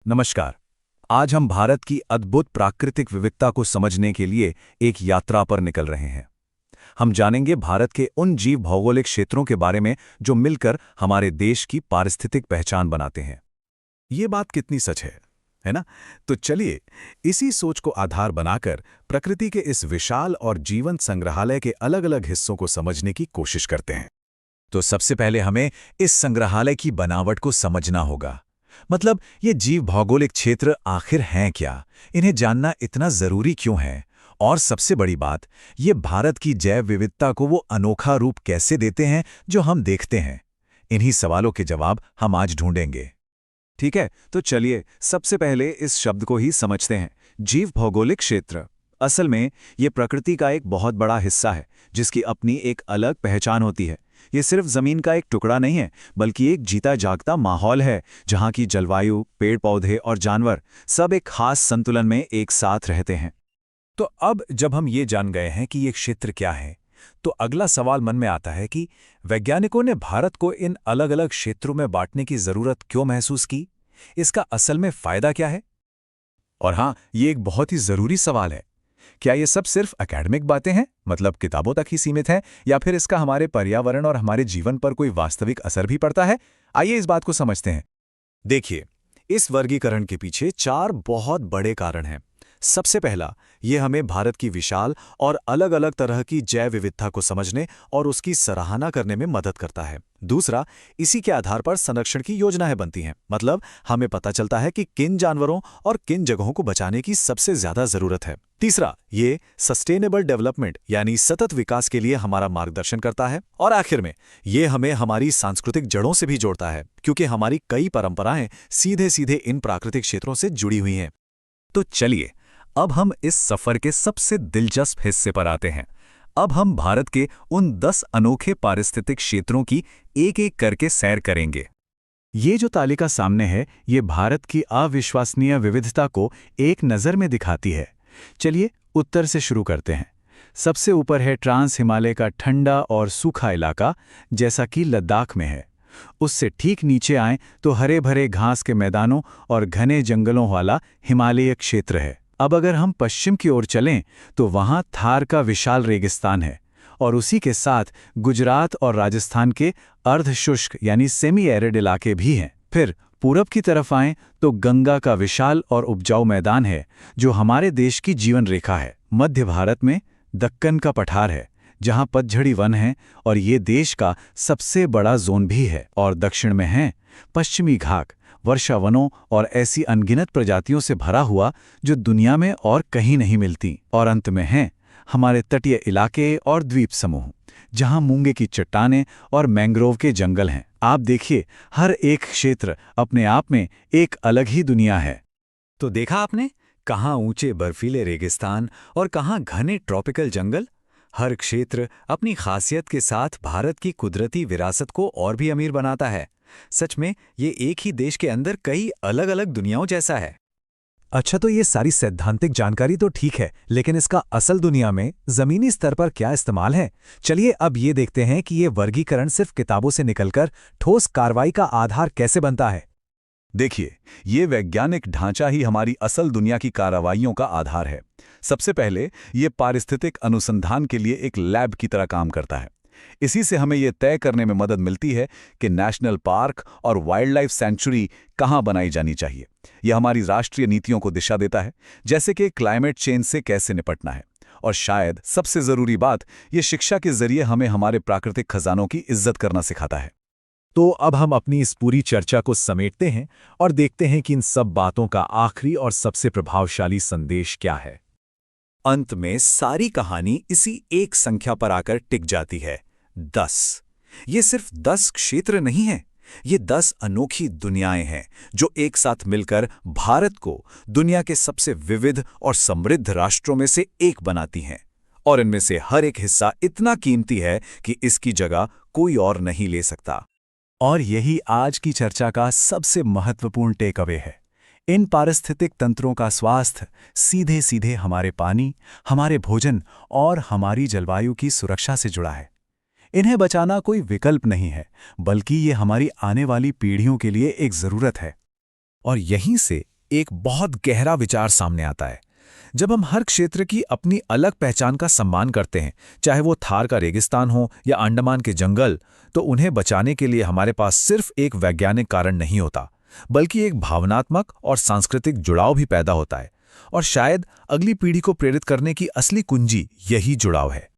नमस्कार। आज हम भारत की अद्भुत प्राकृतिक विविधता को समझने के लिए एक यात्रा पर निकल रहे हैं। हम जानेंगे भारत के उन जीव भौगोलिक क्षेत्रों के बारे में जो मिलकर हमारे देश की पारिस्थितिक पहचान बनाते हैं। ये बात कितनी सच है ना? तो चलिए इसी सोच को आधार बनाकर प्रकृति के इस विशाल और जीवंत संग्रहालय के अलग-अलग हिस्सों को समझने की कोशिश करते हैं। तो सबसे पहले हमें इस संग्रहालय की बनावट को समझना होगा। मतलब ये जीव भौगोलिक क्षेत्र आखिर हैं क्या, इन्हें जानना इतना जरूरी क्यों है, और सबसे बड़ी बात, ये भारत की जैव विविधता को वो अनोखा रूप कैसे देते हैं जो हम देखते हैं। इन्हीं सवालों के जवाब हम आज ढूंढेंगे। ठीक है, तो चलिए सबसे पहले इस शब्द को ही समझते हैं। जीव भौगोलिक क्षेत्र असल में ये प्रकृति का एक बहुत बड़ा हिस्सा है जिसकी अपनी एक अलग पहचान होती है। ये सिर्फ जमीन का एक टुकड़ा नहीं है, बल्कि एक जीता जागता माहौल है जहाँ की जलवायु, पेड़ पौधे और जानवर सब एक खास संतुलन में एक साथ रहते हैं। तो अब जब हम ये जान गए हैं कि ये क्षेत्र क्या है, तो अगला सवाल मन में आता है कि वैज्ञानिकों ने भारत को इन अलग अलग क्षेत्रों में बांटने की जरूरत क्यों महसूस की? इसका असल में फायदा क्या है? और हाँ, ये एक बहुत ही जरूरी सवाल है। क्या ये सब सिर्फ एकेडमिक बातें हैं, मतलब किताबों तक ही सीमित हैं, या फिर इसका हमारे पर्यावरण और हमारे जीवन पर कोई वास्तविक असर भी पड़ता है? आइए इस बात को समझते हैं। देखिए, इस वर्गीकरण के पीछे 4 बहुत बड़े कारण हैं। सबसे पहला, ये हमें भारत की विशाल और अलग-अलग तरह की जैव विविधता को समझने और उसकी सराहना करने में मदद करता है। दूसरा, इसी के आधार पर संरक्षण की योजनाएं बनती हैं। मतलब हमें पता चलता है कि किन जानवरों और किन जगहों को बचाने की सबसे ज्यादा जरूरत है। तीसरा, ये सस्टेनेबल डेवलपमेंट यानी सतत विकास के लिए हमारा मार्गदर्शन करता है। और आखिर में, ये हमें हमारी सांस्कृतिक जड़ों से भी जोड़ता है, क्योंकि हमारी कई परंपराएं सीधे सीधे इन प्राकृतिक क्षेत्रों से जुड़ी हुई हैं। तो चलिए अब हम इस सफर के सबसे दिलचस्प हिस्से पर आते हैं। अब हम भारत के उन 10 अनोखे पारिस्थितिक क्षेत्रों की एक-एक करके सैर करेंगे। ये जो तालिका सामने है, ये भारत की अविश्वसनीय विविधता को एक नज़र में दिखाती है। चलिए उत्तर से शुरू करते हैं। सबसे ऊपर है ट्रांस हिमालय का ठंडा और सूखा इलाका, जैसा कि लद्दाख में है। उससे ठीक नीचे आएं तो हरे भरे घास के मैदानों और घने जंगलों वाला हिमालयी क्षेत्र है। अब अगर हम पश्चिम की ओर चलें तो वहाँ थार का विशाल रेगिस्तान है, और उसी के साथ गुजरात और राजस्थान के अर्धशुष्क यानी सेमी एरिड इलाके भी हैं। फिर पूरब की तरफ आएं तो गंगा का विशाल और उपजाऊ मैदान है जो हमारे देश की जीवन रेखा है। मध्य भारत में दक्कन का पठार है जहाँ पतझड़ी वन है और ये देश का सबसे बड़ा जोन भी है। और दक्षिण में हैं पश्चिमी घाट, वर्षा वनों और ऐसी अनगिनत प्रजातियों से भरा हुआ जो दुनिया में और कहीं नहीं मिलती। और अंत में हैं हमारे तटीय इलाके और द्वीप समूह, जहां मूंगे की चट्टानें और मैंग्रोव के जंगल हैं। आप देखिए, हर एक क्षेत्र अपने आप में एक अलग ही दुनिया है। तो देखा आपने, कहाँ ऊंचे बर्फीले रेगिस्तान और कहाँ घने ट्रॉपिकल जंगल। हर क्षेत्र अपनी खासियत के साथ भारत की कुदरती विरासत को और भी अमीर बनाता है। सच में ये एक ही देश के अंदर कई अलग अलग दुनियाओं जैसा है। अच्छा, तो ये सारी सैद्धांतिक जानकारी तो ठीक है, लेकिन इसका असल दुनिया में जमीनी स्तर पर क्या इस्तेमाल है? चलिए अब ये देखते हैं कि ये वर्गीकरण सिर्फ किताबों से निकलकर ठोस कार्रवाई का आधार कैसे बनता है। देखिए, ये वैज्ञानिक ढांचा ही हमारी असल दुनिया की कार्रवाइयों का आधार है। सबसे पहले ये पारिस्थितिक अनुसंधान के लिए एक लैब की तरह काम करता है। इसी से हमें यह तय करने में मदद मिलती है कि नेशनल पार्क और वाइल्ड लाइफ सेंचुरी कहाँ बनाई जानी चाहिए। यह हमारी राष्ट्रीय नीतियों को दिशा देता है, जैसे कि क्लाइमेट चेंज से कैसे निपटना है। और शायद सबसे जरूरी बात, ये शिक्षा के जरिए हमें हमारे प्राकृतिक खजानों की इज्जत करना सिखाता है। तो अब हम अपनी इस पूरी चर्चा को समेटते हैं और देखते हैं कि इन सब बातों का आखिरी और सबसे प्रभावशाली संदेश क्या है। अंत में सारी कहानी इसी एक संख्या पर आकर टिक जाती है, 10। ये सिर्फ 10 क्षेत्र नहीं हैं, ये 10 अनोखी दुनियाएं हैं जो एक साथ मिलकर भारत को दुनिया के सबसे विविध और समृद्ध राष्ट्रों में से एक बनाती हैं। और इनमें से हर एक हिस्सा इतना कीमती है कि इसकी जगह कोई और नहीं ले सकता। और यही आज की चर्चा का सबसे महत्वपूर्ण टेक अवे है। इन पारिस्थितिक तंत्रों का स्वास्थ्य सीधे सीधे हमारे पानी, हमारे भोजन और हमारी जलवायु की सुरक्षा से जुड़ा है। इन्हें बचाना कोई विकल्प नहीं है, बल्कि ये हमारी आने वाली पीढ़ियों के लिए एक जरूरत है। और यहीं से एक बहुत गहरा विचार सामने आता है। जब हम हर क्षेत्र की अपनी अलग पहचान का सम्मान करते हैं, चाहे वो थार का रेगिस्तान हो या अंडमान के जंगल, तो उन्हें बचाने के लिए हमारे पास सिर्फ एक वैज्ञानिक कारण नहीं होता, बल्कि एक भावनात्मक और सांस्कृतिक जुड़ाव भी पैदा होता है। और शायद अगली पीढ़ी को प्रेरित करने की असली कुंजी यही जुड़ाव है।